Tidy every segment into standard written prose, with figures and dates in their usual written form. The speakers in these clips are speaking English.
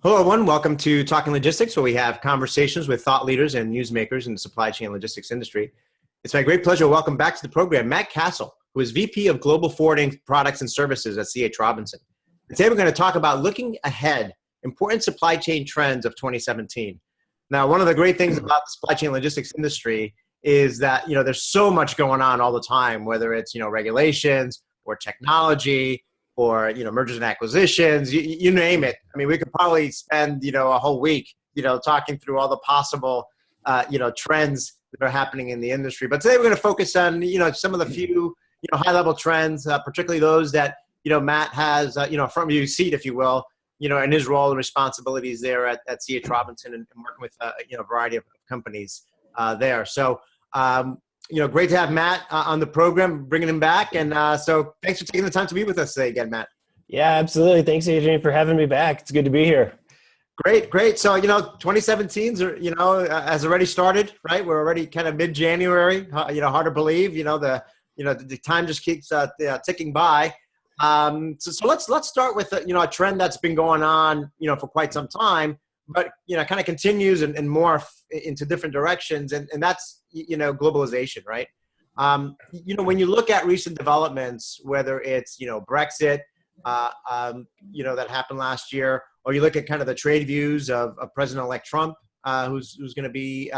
Hello, everyone. Welcome to Talking Logistics, where we have conversations with thought leaders and newsmakers in the supply chain logistics industry. It's my great pleasure to welcome back to the program Matt Castle, who is VP of Global Forwarding Products and Services at C.H. Robinson. And today we're going to talk about looking ahead, important supply chain trends of 2017. Now, one of the great things about the supply chain logistics industry is that, there's so much going on all the time, whether it's, regulations or technology, or mergers and acquisitions, you name it. I mean, we could probably spend a whole week talking through all the possible trends that are happening in the industry. But today we're going to focus on some of the few high level trends, particularly those that Matt has front view seat, if you will, in his role and responsibilities there at C.H. Robinson and working with a variety of companies there. So. Great to have Matt on the program, bringing him back. And so thanks for taking the time to be with us today again, Matt. Yeah, absolutely. Thanks, Adrian, for having me back. It's good to be here. Great. So, 2017's, has already started, right? We're already kind of mid-January, hard to believe, the time just keeps ticking by. So let's start with, a trend that's been going on, for quite some time, but, kind of continues and morph into different directions. And that's, globalization, right? When you look at recent developments, whether it's, Brexit, that happened last year, or you look at kind of the trade views of President-elect Trump, who's going to be,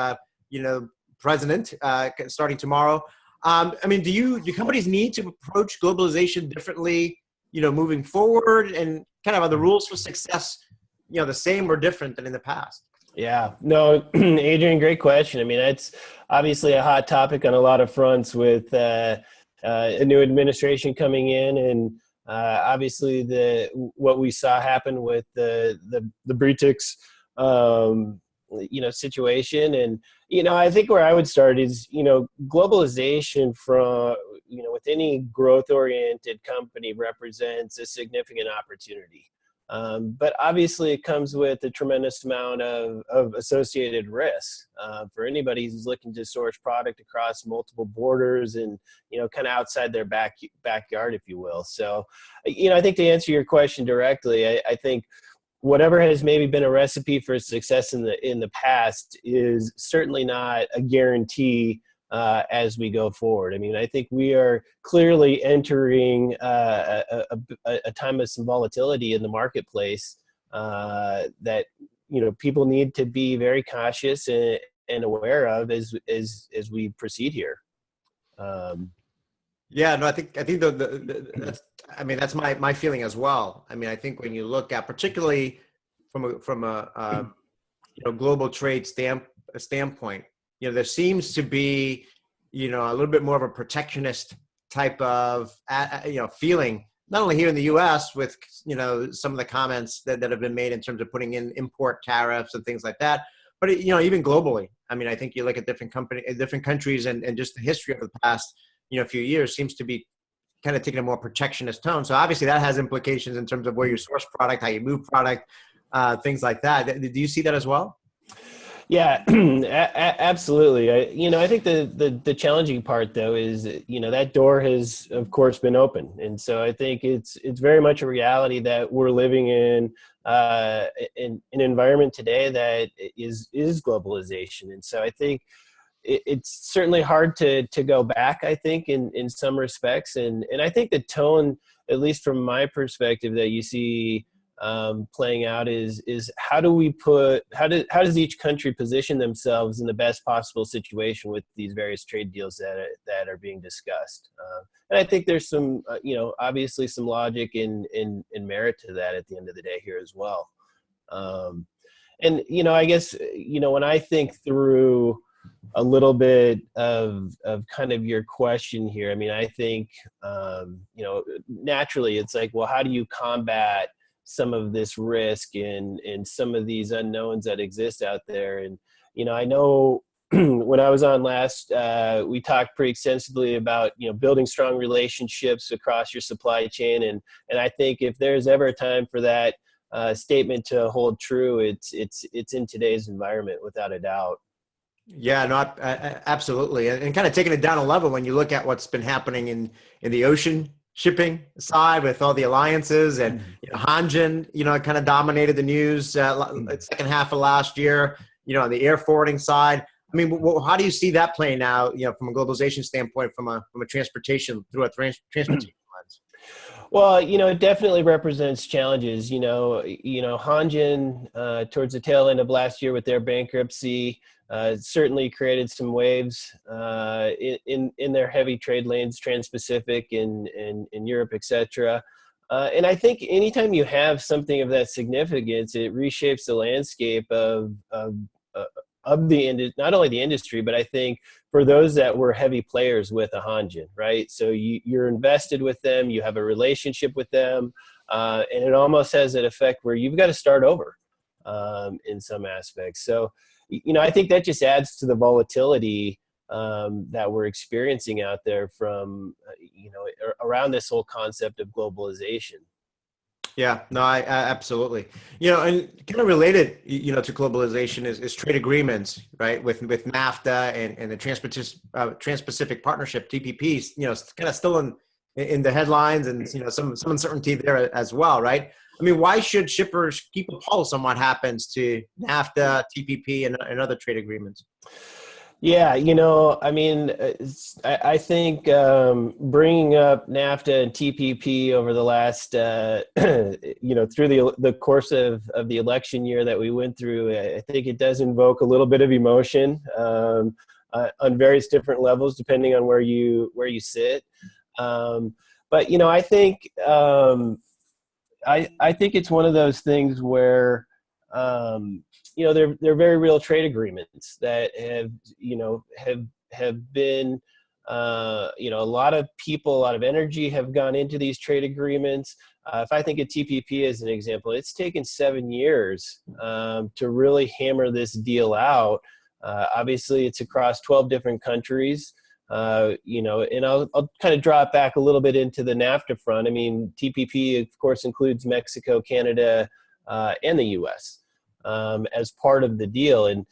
president starting tomorrow. Do companies need to approach globalization differently, moving forward, and kind of are the rules for success, the same or different than in the past? Yeah, no, Adrian, great question. I mean, it's obviously a hot topic on a lot of fronts with a new administration coming in, and obviously what we saw happen with the Brexit, situation. And, I think where I would start is, globalization from, with any growth-oriented company represents a significant opportunity. But obviously it comes with a tremendous amount of associated risk for anybody who's looking to source product across multiple borders and, kind of outside their backyard, if you will. So, I think to answer your question directly, I think whatever has maybe been a recipe for success in the past is certainly not a guarantee as we go forward. I mean, I think we are clearly entering a time of some volatility in the marketplace that people need to be very cautious and aware of as we proceed here. Yeah, no, I think that's my feeling as well. I mean, I think when you look at, particularly from a global trade standpoint, there seems to be, a little bit more of a protectionist type of, feeling, not only here in the U.S. with, some of the comments that have been made in terms of putting in import tariffs and things like that, but, even globally. I mean, I think you look at different countries and just the history of the past, few years seems to be kind of taking a more protectionist tone. So obviously that has implications in terms of where you source product, how you move product, things like that. Do you see that as well? Yeah, absolutely. I think the challenging part though is, that door has of course been open. And so I think it's very much a reality that we're living in an environment today that is globalization. And so I think it's certainly hard to go back, I think, in some respects. And I think the tone, at least from my perspective, that you see playing out is how does each country position themselves in the best possible situation with these various trade deals that are being discussed. And I think there's some, obviously some logic and merit to that at the end of the day here as well. And, I guess, when I think through a little bit of kind of your question here, I mean, I think, naturally it's like, well, how do you combat some of this risk and some of these unknowns that exist out there? And, I know when I was on last, we talked pretty extensively about, building strong relationships across your supply chain. And I think if there's ever a time for that statement to hold true, it's in today's environment, without a doubt. Yeah, absolutely. And kind of taking it down a level, when you look at what's been happening in the ocean shipping side with all the alliances and Hanjin, kind of dominated the news second half of last year, on the air forwarding side. I mean, how do you see that playing out, from a globalization standpoint, from a transportation through a transportation lens? Well, it definitely represents challenges. Hanjin, towards the tail end of last year with their bankruptcy, certainly created some waves in their heavy trade lanes, Trans-Pacific and in Europe, etc. And I think anytime you have something of that significance, it reshapes the landscape of not only the industry, but I think for those that were heavy players with a Hanjin, right? So you're invested with them, you have a relationship with them, and it almost has that effect where you've got to start over in some aspects. So, I think that just adds to the volatility that we're experiencing out there from, around this whole concept of globalization. Yeah, no, I absolutely. And kind of related, to globalization is trade agreements, right? With NAFTA and the Trans-Pacific Partnership, TPP, it's kind of still in the headlines and, some uncertainty there as well, right? I mean, why should shippers keep a pulse on what happens to NAFTA, TPP, and other trade agreements? Yeah, I think bringing up NAFTA and TPP over the last, through the course of the election year that we went through, I think it does invoke a little bit of emotion on various different levels, depending on where you sit. But I think I think it's one of those things where. They're very real trade agreements that have been, a lot of people, a lot of energy have gone into these trade agreements. If I think of TPP as an example, it's taken 7 years to really hammer this deal out. Obviously, it's across 12 different countries. And I'll kind of draw it back a little bit into the NAFTA front. I mean, TPP, of course, includes Mexico, Canada, and the U.S. As part of the deal, and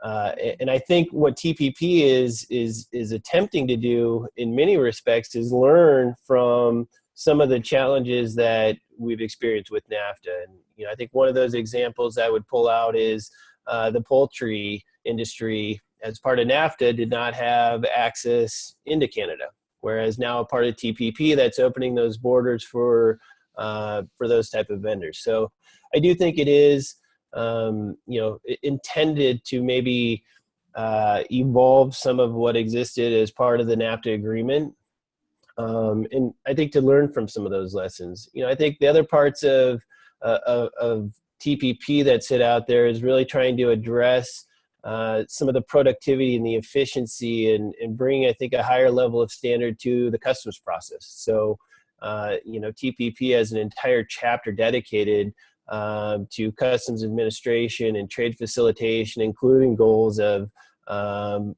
I think what TPP is attempting to do in many respects is learn from some of the challenges that we've experienced with NAFTA. And I think one of those examples I would pull out is the poultry industry, as part of NAFTA, did not have access into Canada, whereas now a part of TPP, that's opening those borders for those type of vendors. So I do think it is intended to maybe evolve some of what existed as part of the NAFTA agreement. And I think to learn from some of those lessons. I think the other parts of TPP that sit out there is really trying to address some of the productivity and the efficiency and bring, I think, a higher level of standard to the customs process. So, TPP has an entire chapter dedicated to customs administration and trade facilitation, including goals of,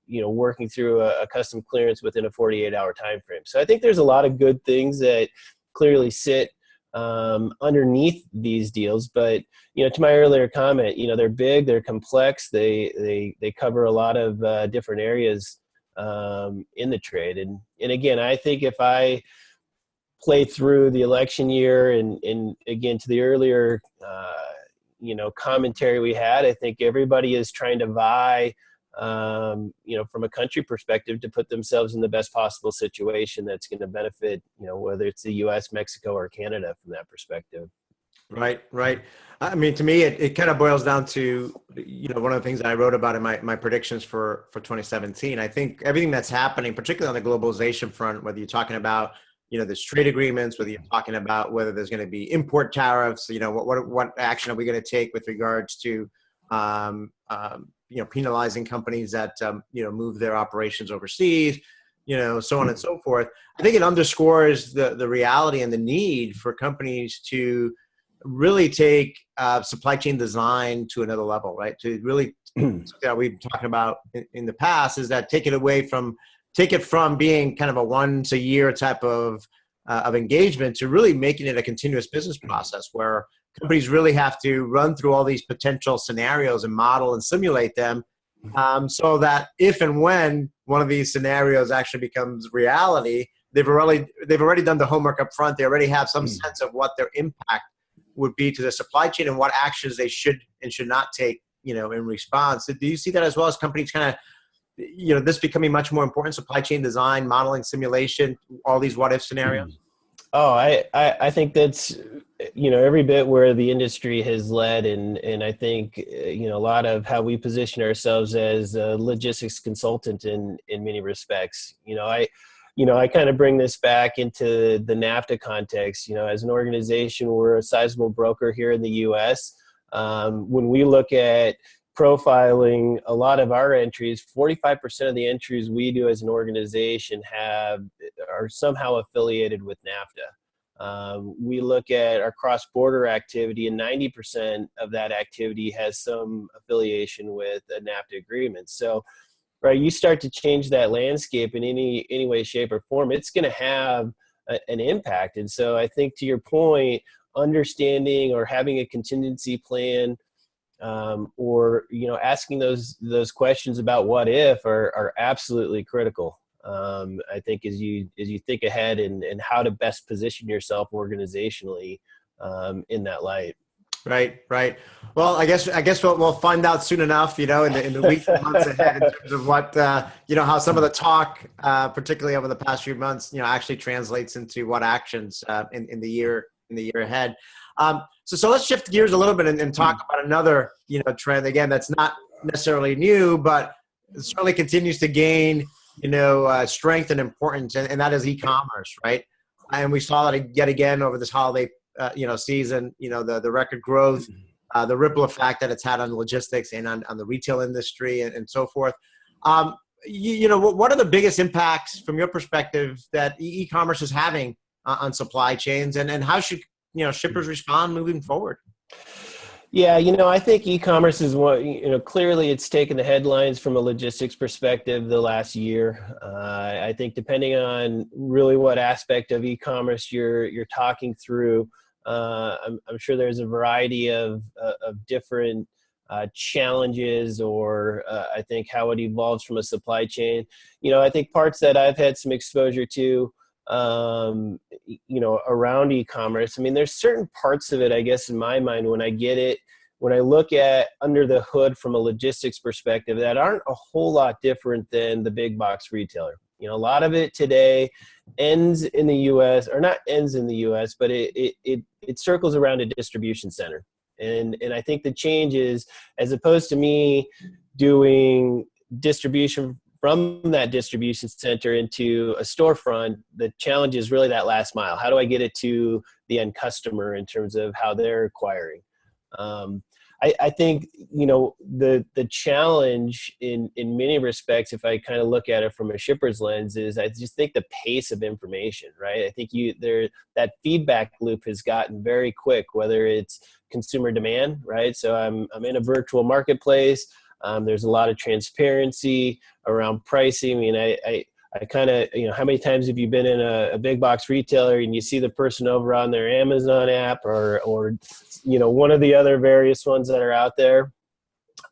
working through a custom clearance within a 48-hour time frame. So I think there's a lot of good things that clearly sit underneath these deals. But, to my earlier comment, they're big, they're complex, they cover a lot of different areas in the trade. And again, I think if I play through the election year and again to the earlier commentary we had, I think everybody is trying to vie from a country perspective to put themselves in the best possible situation that's going to benefit whether it's the US, Mexico, or Canada from that perspective. Right. I mean, to me, it kind of boils down to, one of the things that I wrote about in my predictions for 2017. I think everything that's happening, particularly on the globalization front, whether you're talking about there's trade agreements, whether you're talking about whether there's going to be import tariffs, what action are we going to take with regards to, penalizing companies that, move their operations overseas, so on and so forth. I think it underscores the reality and the need for companies to really take supply chain design to another level, right? To really, that we've talked about in the past, is that take it from being kind of a once a year type of engagement to really making it a continuous business process where companies really have to run through all these potential scenarios and model and simulate them so that if and when one of these scenarios actually becomes reality, they've already done the homework up front. They already have some sense of what their impact would be to the supply chain and what actions they should and should not take, in response. Do you see that as well as companies kind of, this becoming much more important, supply chain design, modeling, simulation, all these what if scenarios? Oh, I think that's, every bit where the industry has led. And I think, a lot of how we position ourselves as a logistics consultant in many respects. I kind of bring this back into the NAFTA context. As an organization, we're a sizable broker here in the U.S. When we look at profiling a lot of our entries, 45% of the entries we do as an organization are somehow affiliated with NAFTA. We look at our cross-border activity, and 90% of that activity has some affiliation with a NAFTA agreement. So, right, you start to change that landscape in any way, shape, or form, it's going to have an impact. And so I think, to your point, understanding or having a contingency plan, or asking those questions about what if are absolutely critical. I think as you think ahead and how to best position yourself organizationally in that light. Right. Well, I guess we'll find out soon enough, in the weeks and months ahead, in terms of what, how some of the talk, particularly over the past few months, actually translates into what actions in the year ahead. So let's shift gears a little bit and talk about another, trend, again, that's not necessarily new, but it certainly continues to gain, strength and importance, and that is e-commerce, right? And we saw that yet again over this holiday, season, the record growth, the ripple effect that it's had on logistics and on the retail industry and so forth. What are the biggest impacts from your perspective that e-commerce is having on supply chains, and how should shippers respond moving forward? Yeah, I think e-commerce is what, clearly it's taken the headlines from a logistics perspective the last year. I think depending on really what aspect of e-commerce you're talking through, I'm sure there's a variety of different challenges, or I think how it evolves from a supply chain. I think parts that I've had some exposure to, around e-commerce. I mean, there's certain parts of it, I guess, in my mind, when I look at under the hood from a logistics perspective, that aren't a whole lot different than the big box retailer. A lot of it today ends in the U.S., or not ends in the U.S., but it circles around a distribution center. And I think the change is, as opposed to me doing distribution from that distribution center into a storefront, the challenge is really that last mile. How do I get it to the end customer in terms of how they're acquiring? I think, the challenge in many respects, if I kind of look at it from a shipper's lens, is I just think the pace of information, right? I think that feedback loop has gotten very quick, whether it's consumer demand, right? So I'm in a virtual marketplace. There's a lot of transparency around pricing. I mean, I kind of, how many times have you been in a big box retailer and you see the person over on their Amazon app or one of the other various ones that are out there?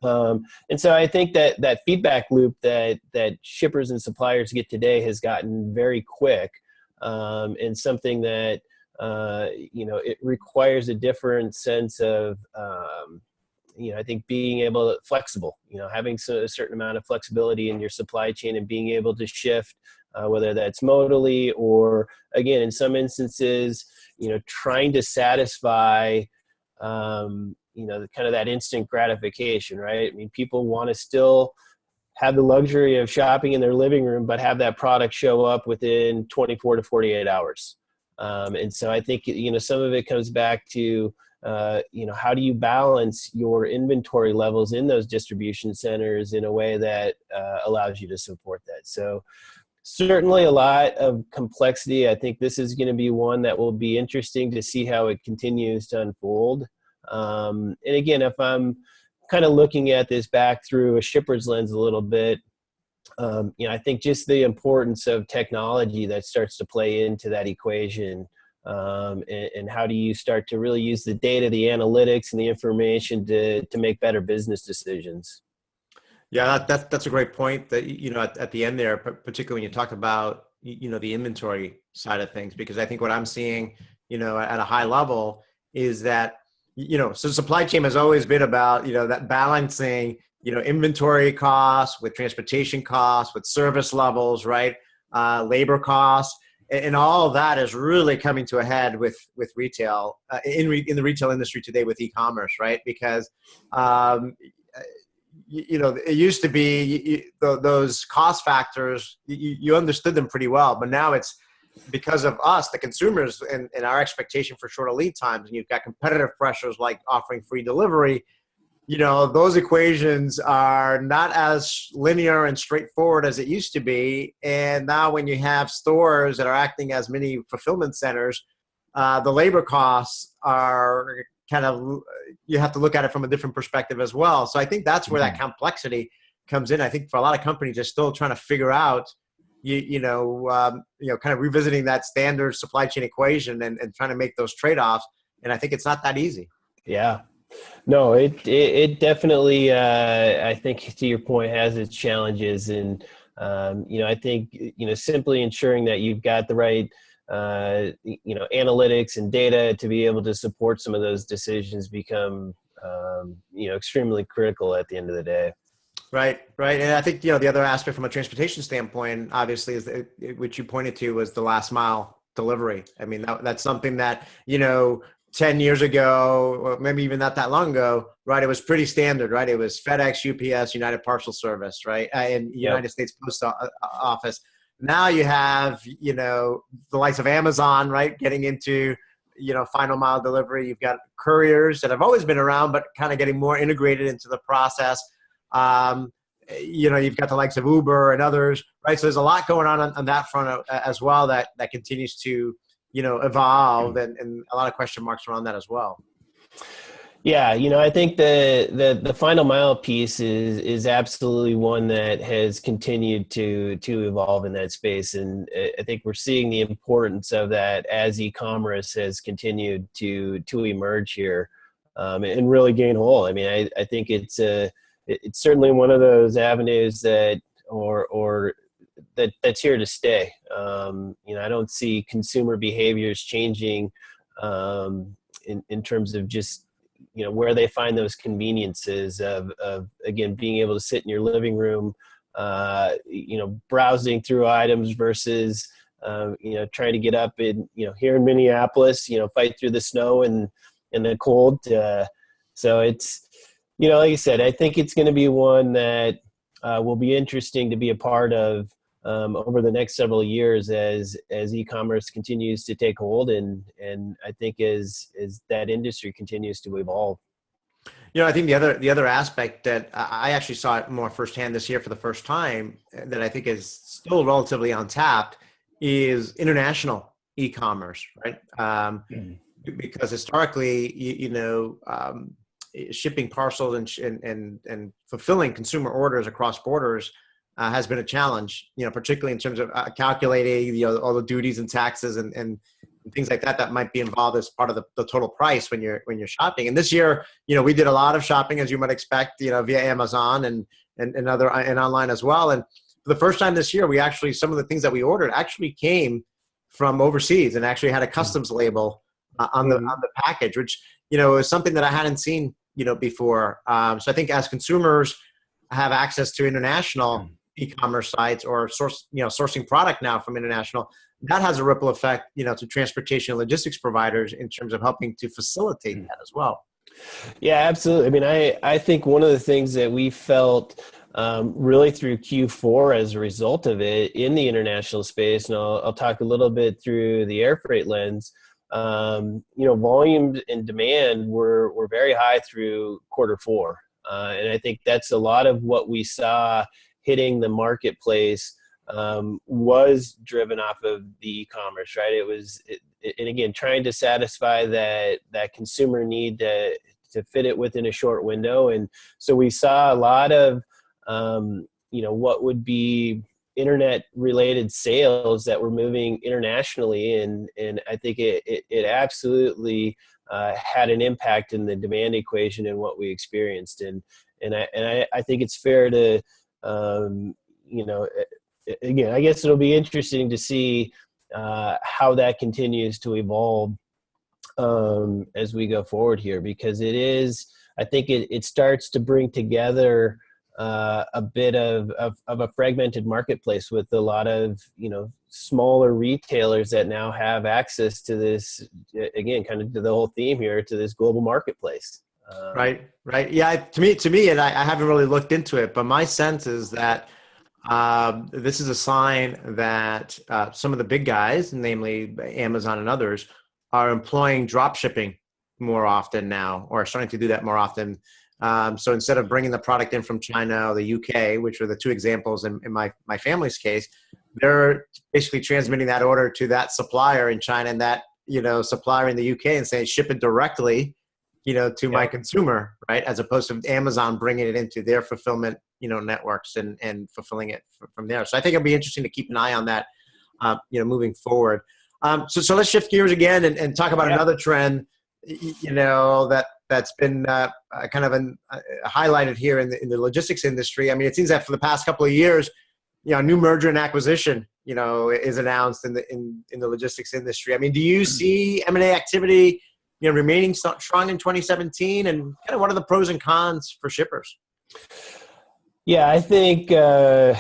And so I think that feedback loop that shippers and suppliers get today has gotten very quick, and something that, it requires a different sense of, I think being able to flexible, having a certain amount of flexibility in your supply chain and being able to shift, whether that's modally or, again, in some instances, trying to satisfy, kind of that instant gratification, right? I mean, people want to still have the luxury of shopping in their living room, but have that product show up within 24 to 48 hours. And so I think, some of it comes back to, how do you balance your inventory levels in those distribution centers in a way that allows you to support that? So certainly a lot of complexity. I think this is going to be one that will be interesting to see how it continues to unfold. And again, if I'm kind of looking at this back through a shipper's lens a little bit, I think just the importance of technology that starts to play into that equation. And how do you start to really use the data, the analytics, and the information to make better business decisions? Yeah, that's a great point. That at the end there, particularly when you talk about the inventory side of things, because I think what I'm seeing, at a high level is that, so supply chain has always been about, that balancing, inventory costs with transportation costs, with service levels, right? Labor costs, and all of that is really coming to a head with retail, in the retail industry today with e-commerce, right? Because, it used to be those cost factors, you understood them pretty well, but now it's because of us, the consumers, and our expectation for shorter lead times, and you've got competitive pressures like offering free delivery. Those equations are not as linear and straightforward as it used to be. And now when you have stores that are acting as mini fulfillment centers, the labor costs are kind of, you have to look at it from a different perspective as well. So I think that's where that complexity comes in. I think for a lot of companies, they're still trying to figure out, kind of revisiting that standard supply chain equation and trying to make those trade-offs. And I think it's not that easy. Yeah. No, it definitely, I think to your point, has its challenges. And, I think, simply ensuring that you've got the right, analytics and data to be able to support some of those decisions become, extremely critical at the end of the day. Right. And I think, the other aspect from a transportation standpoint, obviously, is which you pointed to, was the last mile delivery. I mean, that's something that, 10 years ago, or maybe even not that long ago, right? It was pretty standard, right? It was FedEx, UPS, United Parcel Service, right? And United States Post Office. Now you have, the likes of Amazon, right? Getting into, final mile delivery. You've got couriers that have always been around, but kind of getting more integrated into the process. You've got the likes of Uber and others, right? So there's a lot going on that front as well that continues to, evolve, and a lot of question marks around that as well. Yeah, I think the final mile piece is absolutely one that has continued to evolve in that space, and I think we're seeing the importance of that as e-commerce has continued to emerge here, and really gain hold. I mean, I think it's certainly one of those avenues that that's here to stay. I don't see consumer behaviors changing in terms of just where they find those conveniences of again being able to sit in your living room, browsing through items versus trying to get up in here in Minneapolis, fight through the snow and the cold. So it's like I said, I think it's going to be one that will be interesting to be a part of over the next several years as e-commerce continues to take hold, and I think as that industry continues to evolve. I think the other aspect that I actually saw it more firsthand this year for the first time, that I think is still relatively untapped, is international e-commerce, right? Because historically, shipping parcels and fulfilling consumer orders across borders has been a challenge, particularly in terms of calculating, all the duties and taxes and things like that might be involved as part of the total price when you're shopping. And this year, we did a lot of shopping, as you might expect, via Amazon and other and online as well. And for the first time this year, we actually, some of the things that we ordered actually came from overseas and actually had a customs label on the package, which is something that I hadn't seen before. So I think as consumers have access to international e-commerce sites or sourcing product now from international, that has a ripple effect, to transportation and logistics providers in terms of helping to facilitate that as well. Yeah, absolutely. I mean, I think one of the things that we felt really through Q4 as a result of it in the international space, and I'll talk a little bit through the air freight lens, volume and demand were very high through Q4. And I think that's a lot of what we saw hitting the marketplace was driven off of the e-commerce, right? And again, trying to satisfy that consumer need to fit it within a short window. And so we saw a lot of, what would be internet related sales that were moving internationally. And I think it absolutely had an impact in the demand equation and what we experienced. And I think it's fair to, again, I guess it'll be interesting to see how that continues to evolve as we go forward here, because I think it starts to bring together a bit of a fragmented marketplace with a lot of, smaller retailers that now have access to this, again, kind of to the whole theme here, to this global marketplace. Right. Yeah. To me, and I haven't really looked into it, but my sense is that this is a sign that some of the big guys, namely Amazon and others, are employing drop shipping more often now, or starting to do that more often. So instead of bringing the product in from China or the UK, which are the two examples in my family's case, they're basically transmitting that order to that supplier in China and that, supplier in the UK, and saying ship it directly, to my consumer, right? As opposed to Amazon bringing it into their fulfillment, networks and fulfilling it from there. So I think it'll be interesting to keep an eye on that, moving forward. So let's shift gears again and talk about another trend, that's been kind of highlighted here in the logistics industry. I mean, it seems that for the past couple of years, new merger and acquisition, is announced in the logistics industry. I mean, do you see M&A activity, remaining strong in 2017, and kind of what are the pros and cons for shippers? Yeah, I think there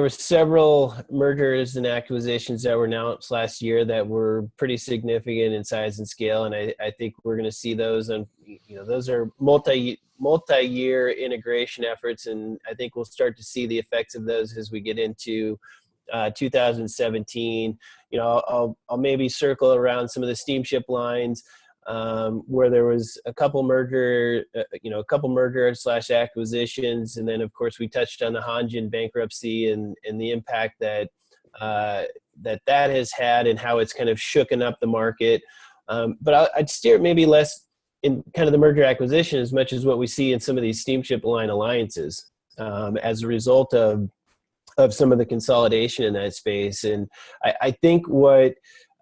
were several mergers and acquisitions that were announced last year that were pretty significant in size and scale, and I think we're going to see those, and those are multi-year integration efforts, and I think we'll start to see the effects of those as we get into 2017. I'll maybe circle around some of the steamship lines where there was a couple merger / acquisitions, and then of course we touched on the Hanjin bankruptcy and the impact that has had and how it's kind of shooken up the market. But I'd steer maybe less in kind of the merger acquisition as much as what we see in some of these steamship line alliances as a result of some of the consolidation in that space. And I think what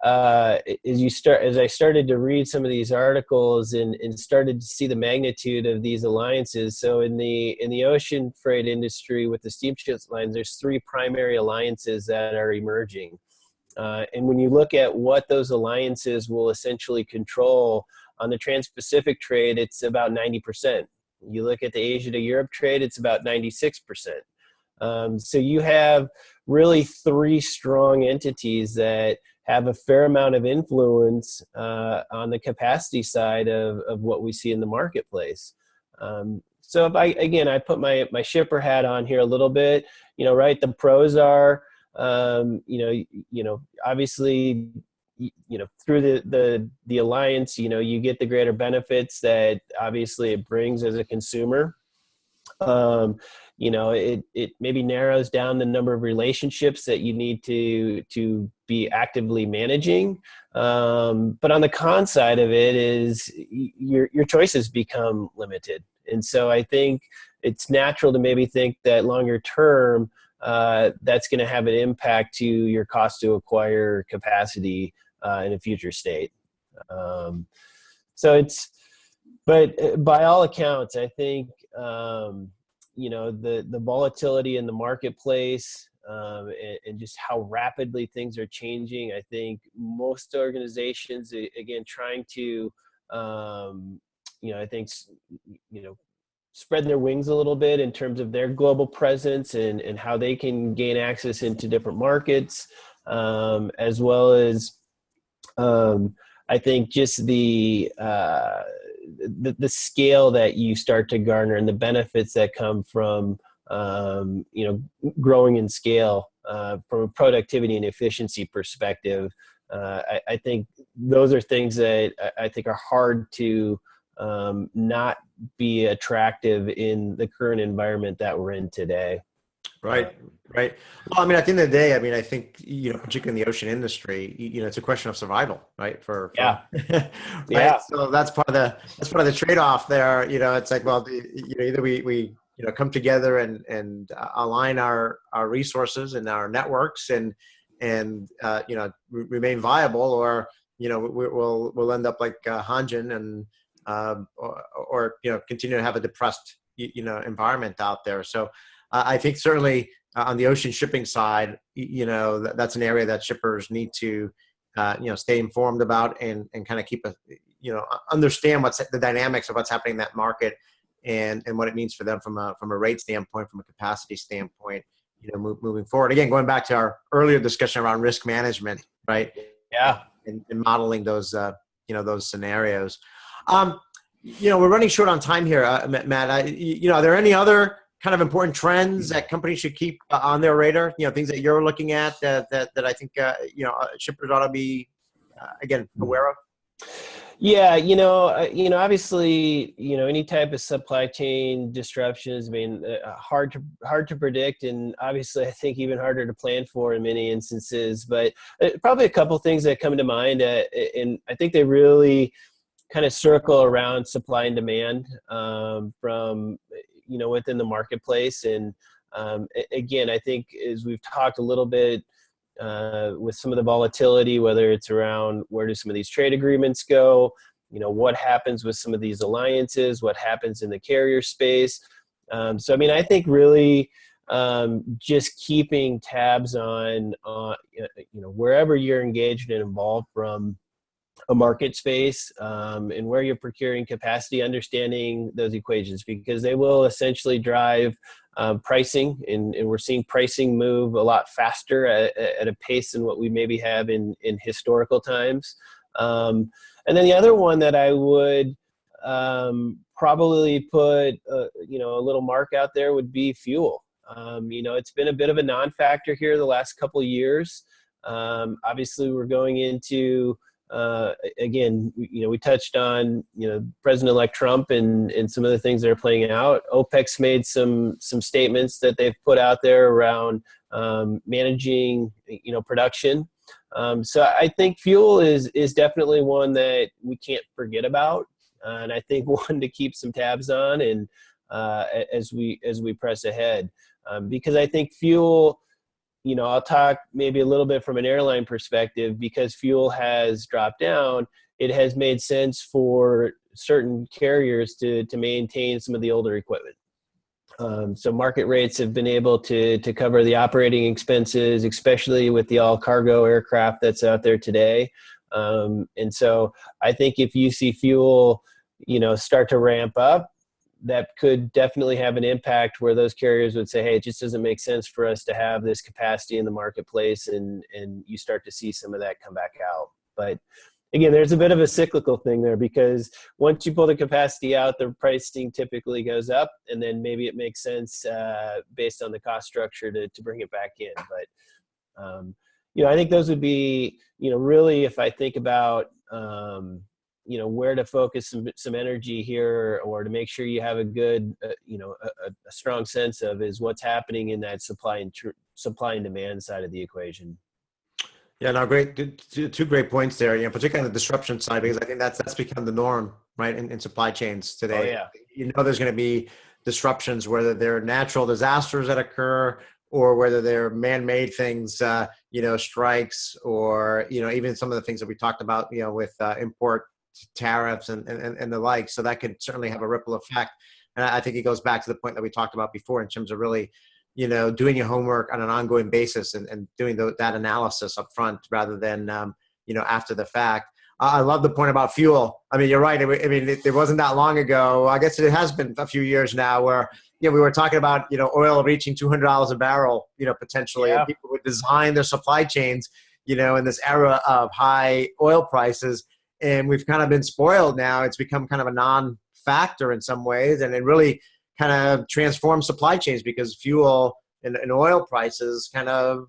as I started to read some of these articles and started to see the magnitude of these alliances. So in the ocean freight industry with the steamship lines, there's three primary alliances that are emerging. And when you look at what those alliances will essentially control on the Trans-Pacific trade, it's about 90%. You look at the Asia to Europe trade, it's about 96%. So you have really three strong entities that have a fair amount of influence on the capacity side of what we see in the marketplace. So if I put my shipper hat on here a little bit, right, the pros are, obviously, through the alliance, you get the greater benefits that obviously it brings as a consumer. It maybe narrows down the number of relationships that you need to be actively managing. But on the con side of it is your choices become limited. And so I think it's natural to maybe think that longer term, that's going to have an impact to your cost to acquire capacity in a future state. But by all accounts, I think, the volatility in the marketplace and just how rapidly things are changing. I think most organizations, again, trying to, spread their wings a little bit in terms of their global presence and how they can gain access into different markets, as well as, I think just the scale that you start to garner and the benefits that come from, growing in scale from a productivity and efficiency perspective. I think those are things that I think are hard to not be attractive in the current environment that we're in today. Right. Well, I mean, at the end of the day, I mean, I think, particularly in the ocean industry, it's a question of survival, right? Right. Yeah. So that's part of the trade-off there. It's like, well, either we come together and align our resources and our networks and remain viable, or we'll end up like Hanjin and or continue to have a depressed environment out there. So I think certainly on the ocean shipping side, that's an area that shippers need to, stay informed about and kind of keep understand what's the dynamics of what's happening in that market and what it means for them from a rate standpoint, from a capacity standpoint, moving forward. Again, going back to our earlier discussion around risk management, right? Yeah. And modeling those, those scenarios. We're running short on time here, Matt. Are there any other kind of important trends that companies should keep on their radar? Things that you're looking at that I think shippers ought to be again aware of. Yeah, obviously, any type of supply chain disruptions, hard to predict, and obviously, I think even harder to plan for in many instances. But probably a couple things that come to mind, and I think they really kind of circle around supply and demand from within the marketplace. And again, I think as we've talked a little bit with some of the volatility, whether it's around where do some of these trade agreements go, what happens with some of these alliances, what happens in the carrier space. So, I think really just keeping tabs on, wherever you're engaged and involved from a market space and where you're procuring capacity, understanding those equations, because they will essentially drive pricing, and we're seeing pricing move a lot faster at a pace than what we maybe have in historical times. And then the other one that I would probably put a little mark out there would be fuel. It's been a bit of a non-factor here the last couple of years. Obviously, we're going into again, we touched on, President-elect Trump and some of the things that are playing out. OPEC's made some statements that they've put out there around managing, production. So I think fuel is definitely one that we can't forget about, and I think one to keep some tabs on, and as we press ahead, because I think fuel. I'll talk maybe a little bit from an airline perspective, because fuel has dropped down. It has made sense for certain carriers to maintain some of the older equipment. So market rates have been able to cover the operating expenses, especially with the all cargo aircraft that's out there today. And so I think if you see fuel, start to ramp up, that could definitely have an impact where those carriers would say, hey, it just doesn't make sense for us to have this capacity in the marketplace, and you start to see some of that come back out. But again, there's a bit of a cyclical thing there, because once you pull the capacity out, the pricing typically goes up, and then maybe it makes sense based on the cost structure to bring it back in. But, I think those would be, really, if I think about, where to focus some energy here, or to make sure you have a good, a strong sense of, is what's happening in that supply and demand side of the equation. Yeah, no, great. Two great points there. Particularly on the disruption side, because I think that's become the norm, right, in supply chains today. Oh, yeah. There's going to be disruptions, whether they're natural disasters that occur, or whether they're man-made things, strikes, or even some of the things that we talked about, with import tariffs and the like. So that could certainly have a ripple effect. And I think it goes back to the point that we talked about before, in terms of really, doing your homework on an ongoing basis and doing that analysis up front, rather than, after the fact. I love the point about fuel. You're right. It wasn't that long ago. I guess it has been a few years now, where, we were talking about, oil reaching $200 a barrel, potentially. Yeah. And people would design their supply chains, in this era of high oil prices. And we've kind of been spoiled now. It's become kind of a non-factor in some ways, and it really kind of transformed supply chains, because fuel and oil prices kind of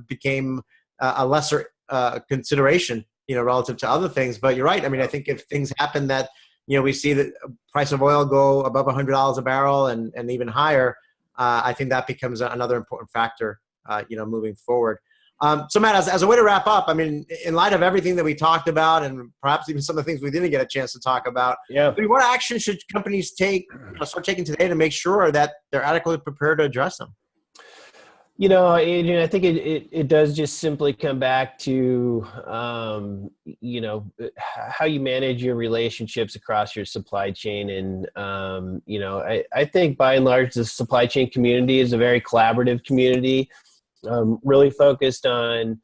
became a lesser consideration, relative to other things. But you're right. I think if things happen that, we see the price of oil go above $100 a barrel and even higher, I think that becomes another important factor, moving forward. So Matt, as a way to wrap up, in light of everything that we talked about, and perhaps even some of the things we didn't get a chance to talk about, what action should companies start taking today to make sure that they're adequately prepared to address them? Adrian, I think it does just simply come back to, how you manage your relationships across your supply chain. And, I think by and large, the supply chain community is a very collaborative community, really focused on,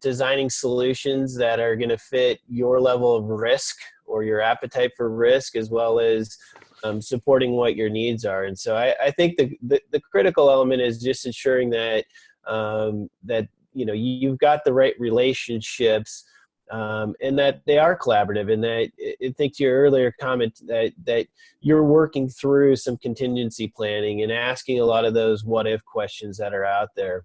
designing solutions that are going to fit your level of risk or your appetite for risk, as well as supporting what your needs are. And so I think the critical element is just ensuring that you've got the right relationships, and that they are collaborative, and that I think to your earlier comment that you're working through some contingency planning and asking a lot of those what if questions that are out there.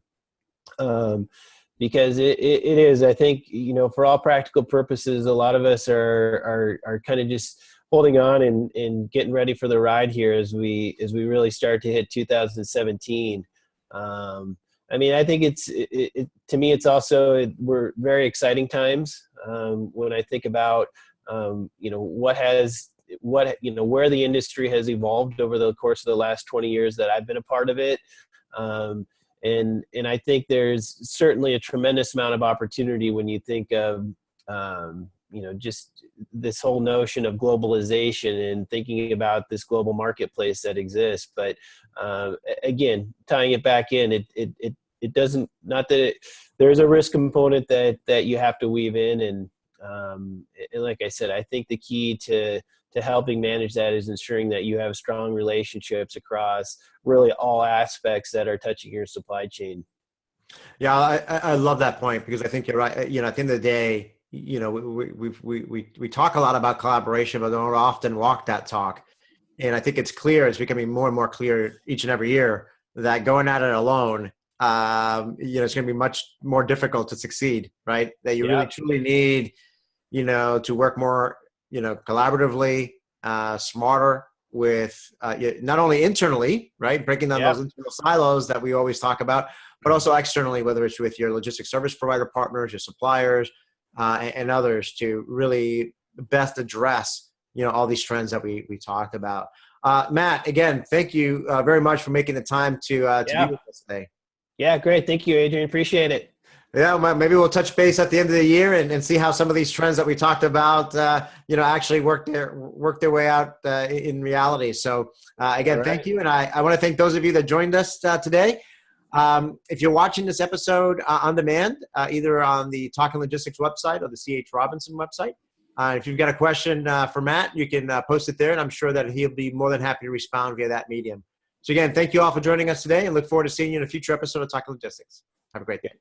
Because it is, I think, for all practical purposes, a lot of us are kind of just holding on and getting ready for the ride here as we really start to hit 2017. I think to me, it's also, we're very exciting times when I think about, where the industry has evolved over the course of the last 20 years that I've been a part of it. And I think there's certainly a tremendous amount of opportunity when you think of, just this whole notion of globalization and thinking about this global marketplace that exists. But again, tying it back in, it doesn't, not that there's a risk component that you have to weave in. And like I said, I think the key to helping manage that is ensuring that you have strong relationships across really all aspects that are touching your supply chain. Yeah, I love that point, because I think you're right. At the end of the day, we talk a lot about collaboration, but don't often walk that talk. And I think it's clear, it's becoming more and more clear each and every year, that going at it alone, it's going to be much more difficult to succeed, right? That you really truly need, to work more, collaboratively, smarter with not only internally, right, breaking down those internal silos that we always talk about, but also externally, whether it's with your logistics service provider partners, your suppliers, and others, to really best address, all these trends that we talked about. Matt, again, thank you very much for making the time to be with us today. Yeah, great. Thank you, Adrian. Appreciate it. Yeah, maybe we'll touch base at the end of the year and see how some of these trends that we talked about, actually work their way out in reality. So again, thank you. And I want to thank those of you that joined us today. If you're watching this episode on demand, either on the Talking Logistics website or the C.H. Robinson website, if you've got a question for Matt, you can post it there, and I'm sure that he'll be more than happy to respond via that medium. So again, thank you all for joining us today, and look forward to seeing you in a future episode of Talking Logistics. Have a great day.